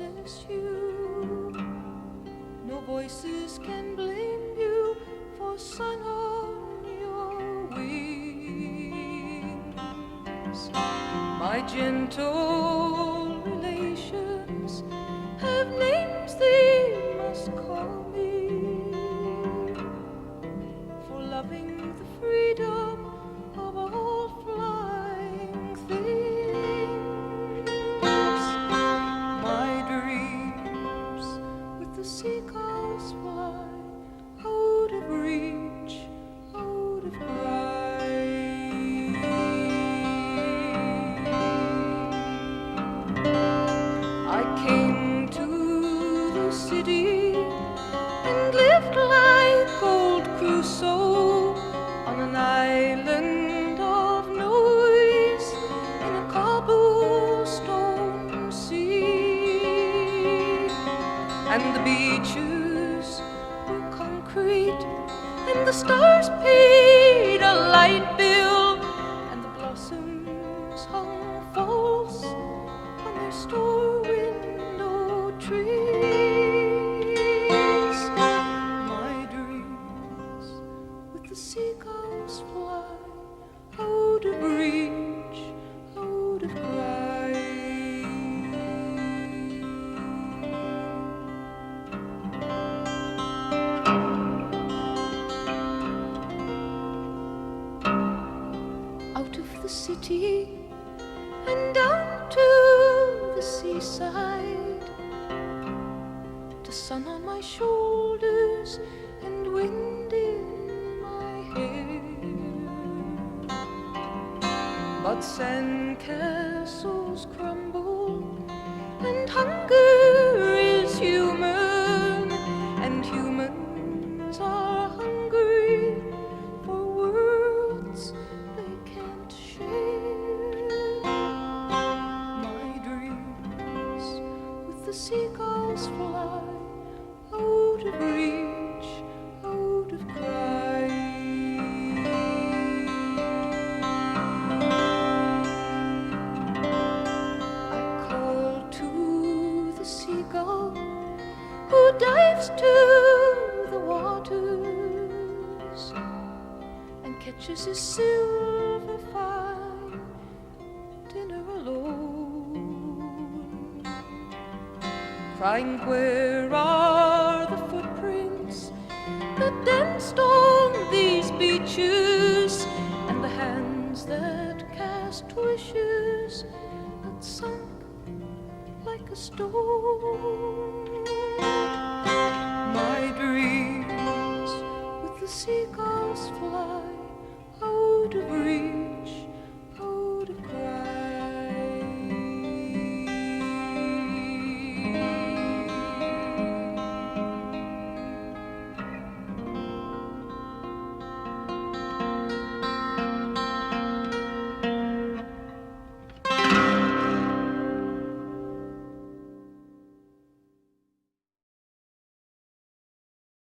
possess you. No voices can blame you for sun on your wings. My gentle relations have names they must call me for loving the freedom of all flying things. My dreams with the seagulls fly out of reach, out of cry. I came to the city and lived like old Crusoe on an island of noise in a cobblestone sea. And the beaches were concrete, and the stars paid a light bill, and the blossoms hung false on their store window trees. My dreams with the seagulls fly out of reach, out of cry. Out of the city and down to the seaside, the sun on my shoulders and wind in my hair. But sandcastles crumble and hunger is human, and humans are hungry for worlds they can't share. My dreams with the seagulls fly out of reach, out of cry. I call to the seagull who dives to the waters and catches his silver fine dinner alone, crying, where are the footprints that danced on these beaches, and the hands that cast wishes that sunk like a stone. My dreams with the seagulls fly out of reach,